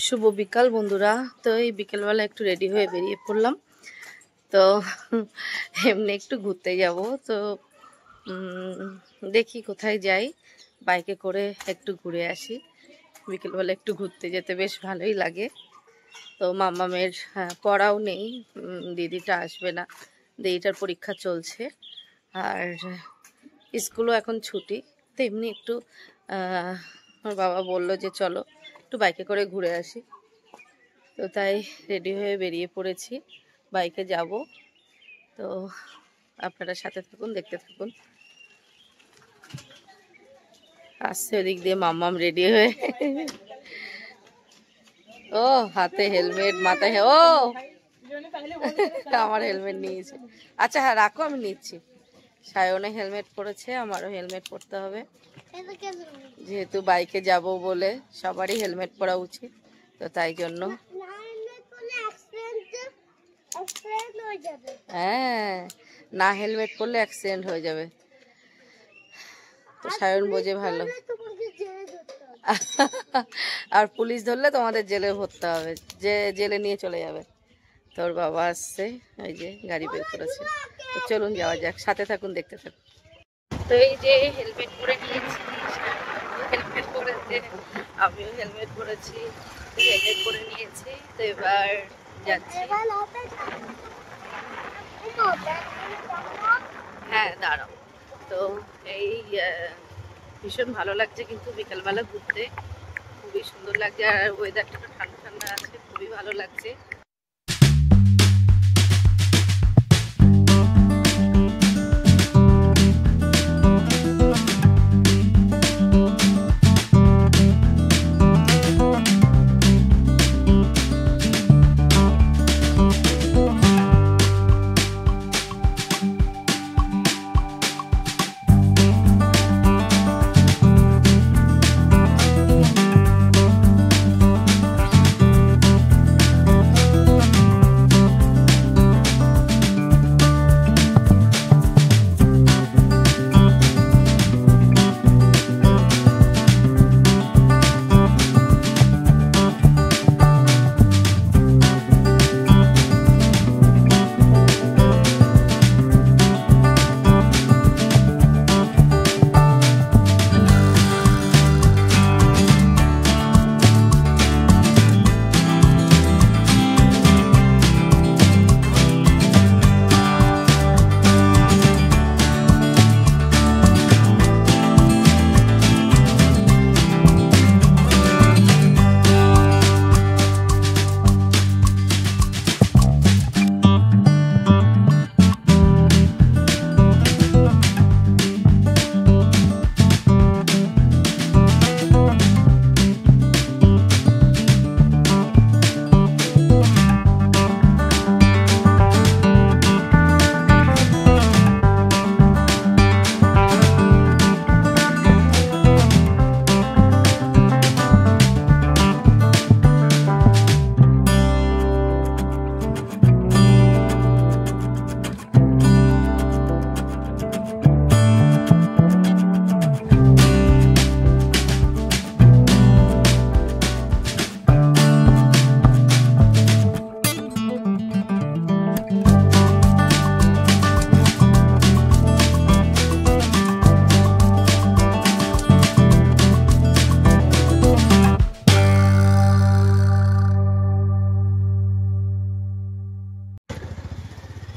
শুভ বিকাল বন্ধুরা। তো এই বিকেলবেলা একটু রেডি হয়ে বেরিয়ে পড়লাম। তো এমনি একটু ঘুরতে যাব। তো দেখি কোথায় যাই, বাইকে করে একটু ঘুরে আসি। বিকেলবেলা একটু ঘুরতে যেতে বেশ ভালোই লাগে। তো মাম্মামের পড়াও নেই, দিদিটা আসবে না, দিদিটার পরীক্ষা চলছে, আর স্কুলও এখন ছুটি। তো এমনি একটু আমার বাবা বললো যে চলো একটু বাইকে করে ঘুরে আসি। তো তাই রেডি হয়ে বেরিয়ে পড়েছি, বাইকে যাব। তো আপনারা সাথে থাকুন, দেখতে থাকুন। আসছে ওদিক দিয়ে মাম্মাম রেডি হয়ে, ও হাতে হেলমেট, মাথায় ও আমার হেলমেট নিয়েছে। আচ্ছা হ্যাঁ রাখো, আমি নিচ্ছি। সায়নে হেলমেট পরেছে, আমারও হেলমেট পরতে হবে, যেহেতু বাইকে যাব বলে সবারই হেলমেট পরা উচিত। তো তাই জন্য হ্যাঁ, না হেলমেট পরলে অ্যাক্সিডেন্ট হয়ে যাবে। তো সায়ন বোঝে ভালো, আর পুলিশ ধরলে তোমাদের জেলে ভরতে হবে, যে জেলে নিয়ে চলে যাবে। তোর বাবা আসছে, ওই যে গাড়ি বের করেছে। তো চলুন যাওয়া যাক, সাথে থাকুন, দেখতে থাকুন। তো এই যে হেলমেট পরে নিয়েছি, হেলমেট পরেছে, আমিও হেলমেট পরেছি, হেলমেট পরে নিয়েছি। তো এবার যাচ্ছি। হ্যাঁ দাঁড়াও। তো এই ভীষণ ভালো লাগছে কিন্তু বিকালবেলা ঘুরতে, খুবই সুন্দর লাগছে, আর ওয়েদারটা একটু ঠান্ডা ঠান্ডা আছে, খুবই ভালো লাগছে।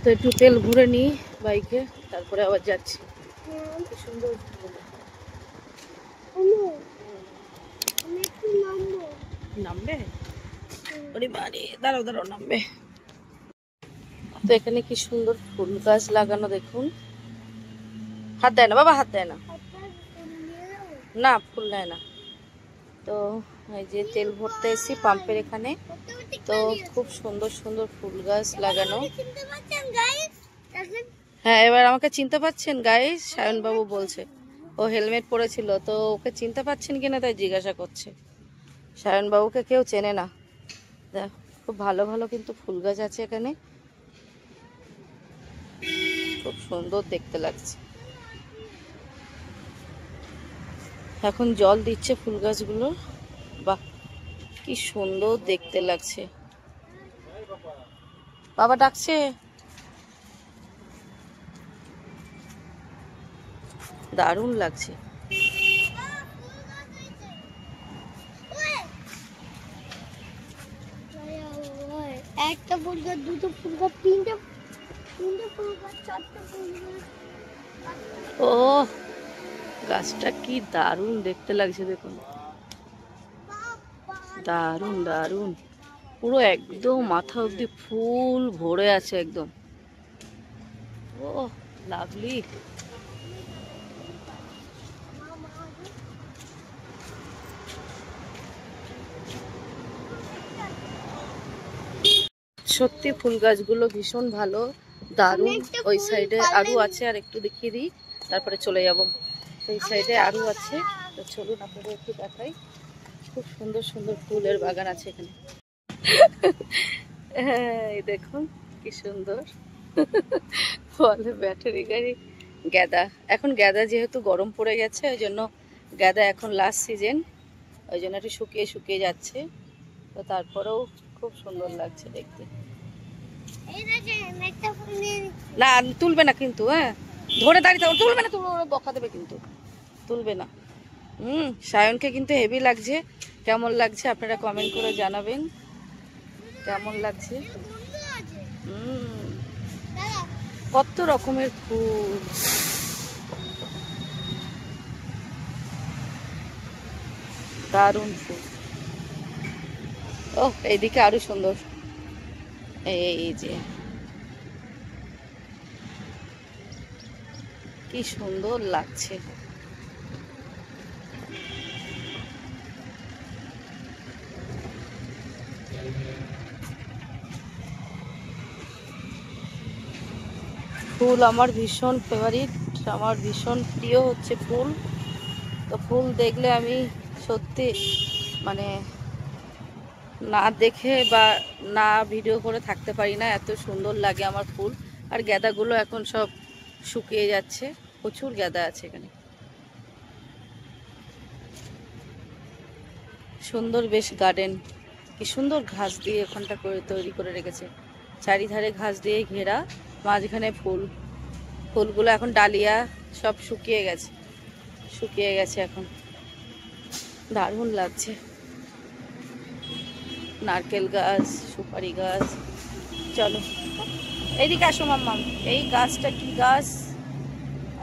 তো একটু তেল ঘুরে নিই বাইকে, তারপরে আবার যাচ্ছি। কি সুন্দর নামবে, ওরে বাড়ি, দাঁড়াও দাঁড়াও, নামবে। তো এখানে কি সুন্দর ফুল গাছ লাগানো দেখুন। হাত দেয় না বাবা, হাত দেয় না, না ফুল দেয় না। তো এই যে তেল ভরতে এসেছি পাম্পের এখানে। তো খুব সুন্দর সুন্দর ফুল গাছ লাগানো। হ্যাঁ এবার আমাকে চিনতে পারছেন গাইস? সায়নবাবু বলছে, ও হেলমেট পরেছিল, তো ওকে চিনতে পারছেন কিনা তাই জিজ্ঞাসা করছে। সায়নবাবুকে কেউ চেনে না। দেখ খুব ভালো ভালো কিন্তু ফুল গাছ আছে এখানে, খুব সুন্দর দেখতে লাগছে। এখন জল দিচ্ছে ফুল গাছগুলো, বাহ কি সুন্দর দেখতে লাগছে। বাবা ডাকছে। দারুণ লাগছে। একটা ফুল গাছ, দুটো ফুল গাছ, তিনটে ফুল গাছ, চারটে ফুল গাছ। ও গাছটা কি দারুণ দেখতে লাগছে দেখুন, দারুণ দারুণ। পুরো একদম মাথা অব্দি ফুল ভরে আছে একদম। ও লাভলি। সত্যি ফুল গাছগুলো ভীষণ ভালো, দারুণ। ওই সাইডে আরো আছে, আর একটু দেখিয়ে দিই তারপরে চলে যাব। এই সাইডে আরো আছে, তো চলুন আপনাদের একটু দেখাই। খুব সুন্দর সুন্দর ফুলের বাগান আছে এখানে। হ্যাঁ এই দেখুন কি সুন্দর। বলে ব্যাটারি গাড়ি গাঁদা। এখন গাঁদা যেহেতু গরম পড়ে গেছে, ওই জন্য গাঁদা এখন লাস্ট সিজন, ওই জন্য একটু শুকিয়ে শুকিয়ে যাচ্ছে। তো তারপরেও খুব সুন্দর লাগছে দেখতে। না তুলবে না কিন্তু, হ্যাঁ ধরে দাঁড়িয়ে থাকো, তুলবে না, তুলবে, বকা দেবে কিন্তু, তুলবে না। সায়নকে কিন্তু হেভি লাগছে। কেমন লাগছে আপনারা কমেন্ট করে জানাবেন কেমন লাগছে। কত রকমের ফুল, দারুণ ফুল। ও এইদিকে আরো সুন্দর, এই যে কি সুন্দর লাগছে। ফুল আমার ভীষণ ফেভারিট, আমার ভীষণ প্রিয় হচ্ছে ফুল। তো ফুল দেখলে আমি সত্যি মানে না দেখে বা না ভিডিও করে থাকতে পারি না, এত সুন্দর লাগে আমার ফুল। আর গাঁদাগুলো এখন সব শুকিয়ে যাচ্ছে, প্রচুর গাঁদা আছে এখানে। সুন্দর বেশ গার্ডেন, কি সুন্দর ঘাস দিয়ে ওখানটা করে তৈরি করে রেখেছে, চারিধারে ঘাস দিয়ে ঘেরা, মাঝখানে ফুল। ফুলগুলো এখন ডালিয়া সব শুকিয়ে গেছে, শুকিয়ে গেছে এখন, দারুণ লাগছে। নারকেল গাছ, সুপারি গাছ। চলো এইদিকে আসো মাম্মাম। এই গাছটা কি গাছ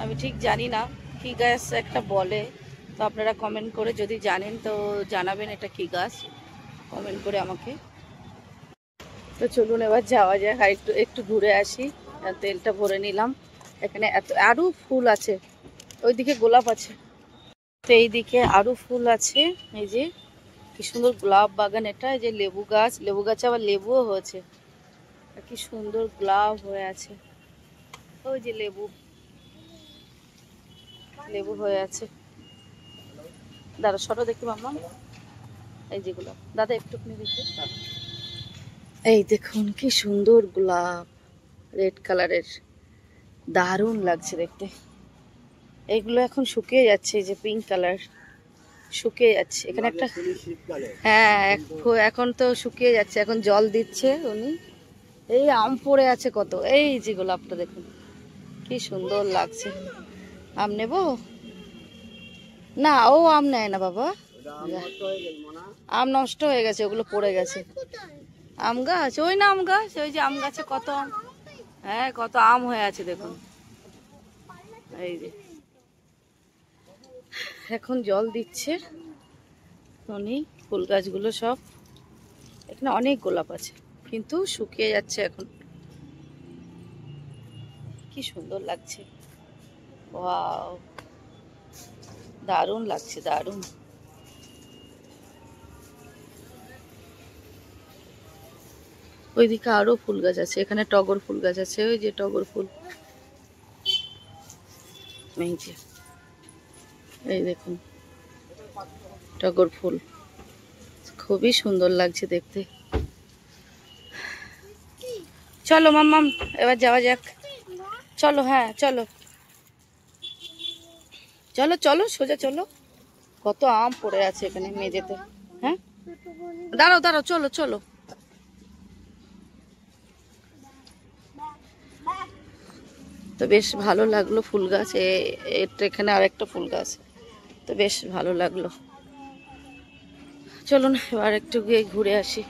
আমি ঠিক জানি না, কি গাছ একটা বলে। তো আপনারা কমেন্ট করে যদি জানেন তো জানাবেন এটা কি গাছ, কমেন্ট করে আমাকে। তো চলুন এবার যাওয়া যায়, আর একটু একটু ঘুরে আসি। তেলটা ভরে নিলাম। এখানে এত আরও ফুল আছে, ওইদিকে গোলাপ আছে, তো এইদিকে আরও ফুল আছে। এই যে কি সুন্দর গোলাপ বাগান এটা। এই যে লেবু গাছ, লেবু গাছে আবার লেবুও হয়েছে, কি সুন্দর গোলাপ হয়ে আছে। ওই যে লেবু, লেবু হয়ে আছে। দাদা সরো দেখি মাম্মা, এই যে গোলাপ, দাদা একটুখানি দেখি। এই দেখুন কি সুন্দর গোলাপ, রেড কালারের, দারুণ লাগছে দেখতে। এইগুলো এখন শুকিয়ে যাচ্ছে, এই যে পিঙ্ক কালার শুকিয়ে যাচ্ছে এখানে একটা। হ্যাঁ এখন তো শুকিয়ে যাচ্ছে, এখন জল দিচ্ছে উনি। এই আম পড়ে আছে কত, এই যে গোলাপটা দেখুন কি সুন্দর লাগছে। আম নেব না, ও আম নেয় না বাবা, আম নষ্ট হয়ে গেছে, ওগুলো পড়ে গেছে। আম গাছ, ওই না আম গাছ, ওই যে আম গাছে কত আম, হ্যাঁ কত আম হয়ে আছে দেখুন। এই যে এখন জল দিচ্ছে উনি, ফুল গাছগুলো সব। এখানে অনেক গোলাপ আছে কিন্তু শুকিয়ে যাচ্ছে এখন, কি সুন্দর লাগছে। ওয়াও দারুণ লাগছে, দারুণ। ওইদিকে আরো ফুল গাছ আছে, এখানে টগর ফুল গাছ আছে, ওই যে টগর ফুল, এই যে এই দেখুন টগর ফুল, খুবই সুন্দর লাগছে দেখতে। চলো মাম্মাম এবার যাওয়া যাক, চলো, হ্যাঁ চলো চলো চলো সোজা চলো। কত আম পড়ে আছে এখানে মেঝেতে, হ্যাঁ দাঁড়াও দাঁড়াও, চলো চলো। তো বেশ ভালো লাগলো ফুল গাছ, এখানে আর একটা ফুল গাছ, তো বেশ ভালো লাগলো। চলুন এবার একটু গিয়ে ঘুরে আসি।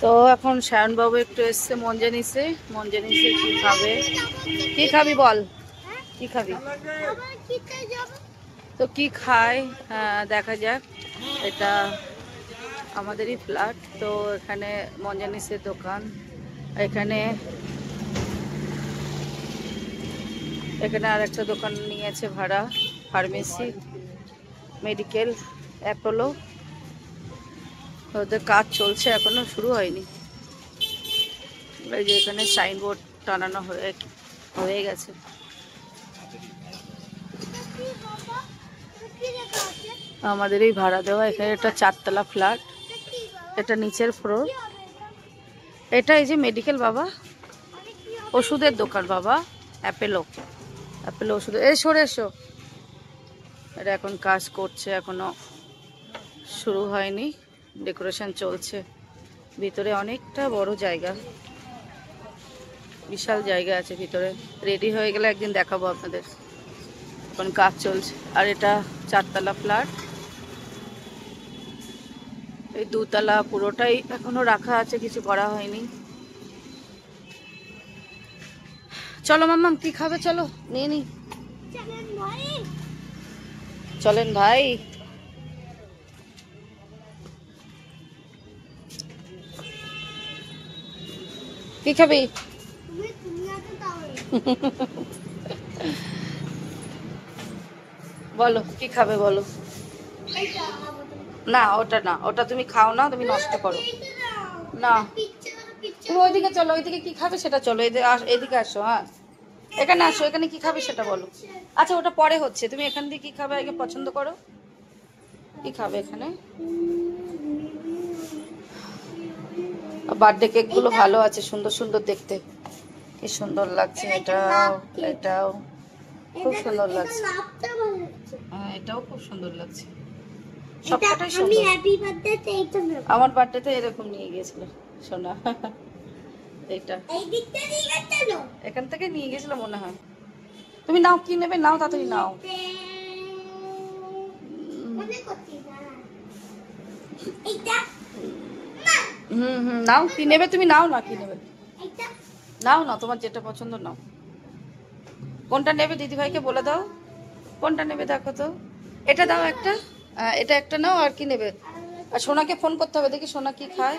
তো এখন সায়নবাবু একটু এসছে মঞ্জেনিসে কি খাবে, কি খাবি বল, কি খাবি? তো কি খায় দেখা যাক। এটা আমাদেরই ফ্ল্যাট, তো এখানে মঞ্জেনিসের দোকান, এখানে আর একটা দোকান নিয়েছে ভাড়া, ফার্মেসি, মেডিকেল, অ্যাপোলো। ওদের কাজ চলছে, এখনো শুরু হয়নি। এই যে এখানে সাইনবোর্ড টানানো হয়ে গেছে। আমাদের এই ভাড়া দেওয়া, এখানে একটা 4 তলা ফ্ল্যাট, এটা নিচের ফ্লোর। এটা এই যে মেডিকেল বাবা, ওষুধের দোকান বাবা, অ্যাপেলো ওষুধ। সরে এসো। এটা এখন কাজ করছে, এখনো শুরু হয়নি, ডেকোরেশন চলছে। ভিতরে অনেকটা বড় জায়গা, বিশাল জায়গা আছে ভিতরে। রেডি হয়ে গেলে একদিন দেখাবো আপনাদের। এখন কাজ চলছে। আর এটা 4 তলা ফ্ল্যাট, এই 2 তলা পুরোটাই এখনো রাখা আছে, কিছু করা হয়নি। চলো মাম্মাম, কি খাবে? চলো নিয়ে নি। চলেন ভাই। কি খাবি? বলো কি খাবে বলো। না ওটা না, ওটা তুমি খাও না, তুমি নষ্ট করো না। তুমি ওইদিকে চলো, ওইদিকে কি খাবে সেটা চলো, এদিকে আসো। হ্যাঁ এখানে আসো, এখানে কি খাবে সেটা বলো। আচ্ছা ওটা পরে হচ্ছে, তুমি এখান দিয়ে কি খাবে আগে পছন্দ করো, কি খাবে এখানে। বার্থডে কেক গুলো ভালো আছে, সুন্দর সুন্দর দেখতে, কি সুন্দর লাগছে। এটাও খুব সুন্দর লাগছে। হ্যাঁ এটাও খুব সুন্দর লাগছে, সবকটাই সুন্দর। আমার বার্থডেতে এরকম নিয়ে গিয়েছিল সোনা, এইটা এখান থেকে নিয়ে গেছিল মনে হয়। তুমি নাও, কি নেবে নাও, তাড়াতাড়ি নাও। নাও, কি নেবে তুমি, নাও না, কি নেবে নাও না, তোমার যেটা পছন্দ নাও। কোনটা নেবে দিদিভাইকে বলে দাও, কোনটা নেবে দেখো তো। এটা দাও একটা, এটা একটা নাও। আর কি নেবে? আর সোনাকে ফোন করতে হবে, দেখি সোনা কি খায়।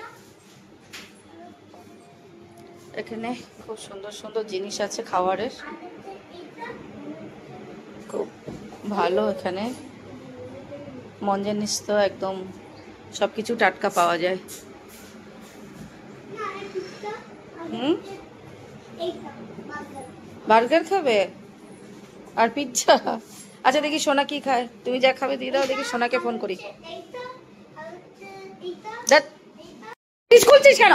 এখানে খুব সুন্দর সুন্দর জিনিস আছে খাবারের, খুব ভালো। এখানে মঞ্জেনিস তো একদম সবকিছু টাটকা পাওয়া যায়। বার্গার খাবে আর পিৎজা? আচ্ছা দেখি সোনা কি খায়, তুমি যা খাবে দিয়ে দাও, দেখি সোনাকে ফোন করি। খুলছিস কেন?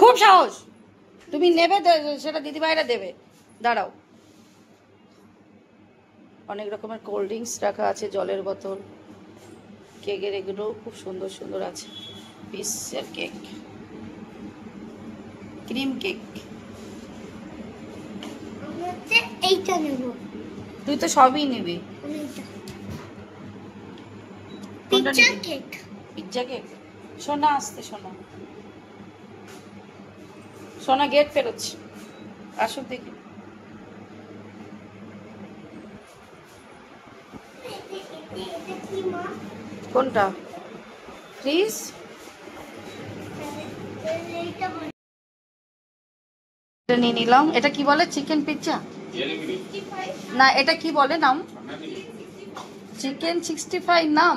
খুব সাহস, তুমি নেবে সেটা দিদিভাইরা দেবে, দাঁড়াও। অনেক রকমের কোল্ড ড্রিঙ্কস রাখা আছে, জলের বোতল, কেকের এগুলো খুব সুন্দর সুন্দর আছে। পিসের কেক, ক্রিম কেক। এইটা নেব। তুই তো সবই নিবি। Pizza cake, pizza cake. সোনা আসতে, সোনা সোনা গেট পেরোচ্ছে, আসুক দেখি। কোনটা? প্লিজ নিয়ে নিলাম। এটা কি বলে, চিকেন পিৎজা না, এটা কি বলে নাম? চিকেন 65 নাম।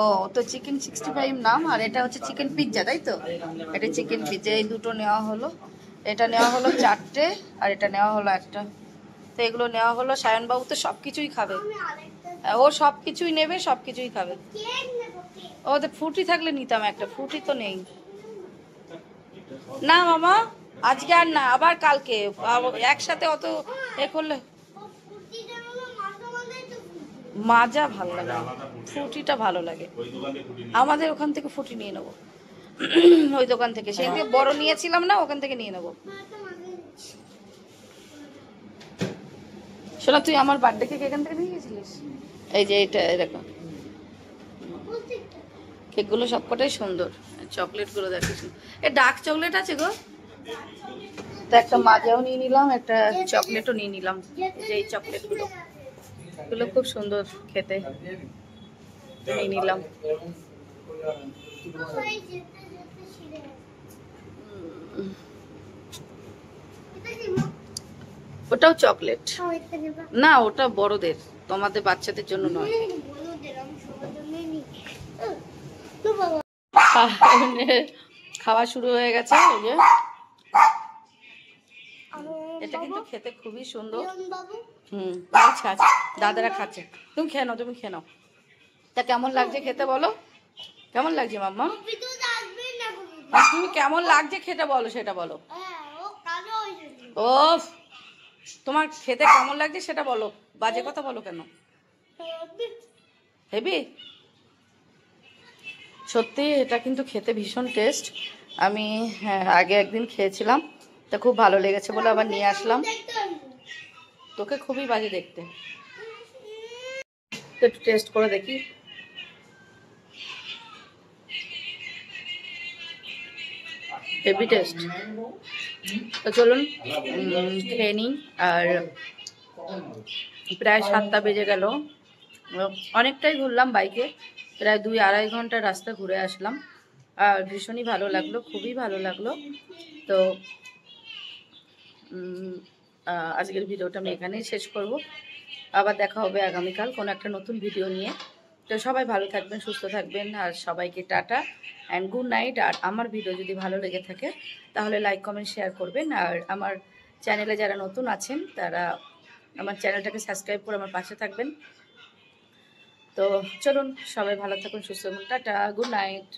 ও তো চিকেন 65 নাম, আর এটা হচ্ছে চিকেন পিৎজা, তাই তো? এটা চিকেন পিৎজা, এই দুটো নেওয়া হলো। এটা নেওয়া হলো 4টে, আর এটা নেওয়া হলো একটা। তো এগুলো নেওয়া হলো। সায়নবাবু তো সব কিছুই খাবে, ও সব কিছুই নেবে, সব কিছুই খাবে। ওদের ফ্রুটি থাকলে নিতাম একটা, ফ্রুটি তো নেই। না মামা, আজকে আর না, আবার কালকে। একসাথে অত এ করলে মাজা ভালো লাগে না, ফ্রুটিটা ভালো লাগে। আমাদের ওখান থেকে ফ্রুটি নিয়ে নেবো, ওই দোকান থেকে সেই থেকে বড় নিয়েছিলাম না, ওখান থেকে নিয়ে নেবো। শোনা, তুই আমার বার্থডে কেক এখান থেকে নিয়ে গেছিলিস? এই যে এটা এরকম কেকগুলো সবকটাই সুন্দর, চকলেটগুলো দেখিস। এ ডার্ক চকলেট আছে গো। তো একটা মাজাও নিয়ে নিলাম, একটা চকলেটও নিয়ে নিলাম। এই যে এই চকলেটগুলো, এগুলো খুব সুন্দর খেতে, নিয়ে নিলাম। ওটাও চকলেট না, ওটা বড়দের, তোমাদের বাচ্চাদের জন্য নয়। খাওয়া শুরু হয়ে গেছে। এই যে এটা কিন্তু খেতে খুবই সুন্দর। আচ্ছা আচ্ছা, দাদারা খাচ্ছে, তুমি খেয়ে নাও, তুমি খেয়ে নাও। তা কেমন লাগছে খেতে বলো, কেমন লাগছে মাম্মা? তুমি কেমন লাগছে খেতে বলো, সেটা বলো। ও, তোমার খেতে কেমন লাগছে সেটা বলো, বাজে কথা বলো কেন? হেবি, সত্যি এটা কিন্তু খেতে ভীষণ টেস্ট। আমি আগে একদিন খেয়েছিলাম, তা খুব ভালো লেগেছে বলে আবার নিয়ে আসলাম। তোকে খুবই বাজে দেখতে, তো একটু টেস্ট করে দেখি। Heavy taste. তো চলুন খেয়ে নিই। আর প্রায় 7টা বেজে গেল, অনেকটাই ঘুরলাম বাইকে, প্রায় 2-2.5 ঘন্টা রাস্তা ঘুরে আসলাম। আর ভীষণই ভালো লাগলো, খুবই ভালো লাগলো। তো আজকের ভিডিওটা আমি এখানেই শেষ করব। আবার দেখা হবে আগামীকাল কোনো একটা নতুন ভিডিও নিয়ে। তো সবাই ভালো থাকবেন, সুস্থ থাকবেন, আর সবাইকে টাটা অ্যান্ড গুড নাইট। আর আমার ভিডিও যদি ভালো লেগে থাকে তাহলে লাইক কমেন্ট শেয়ার করবেন। আর আমার চ্যানেলে যারা নতুন আছেন তারা আমার চ্যানেলটাকে সাবস্ক্রাইব করে আমার পাশে থাকবেন। তো চলুন, সবাই ভালো থাকুন, সুস্থ থাকুন, টাটা, গুড নাইট।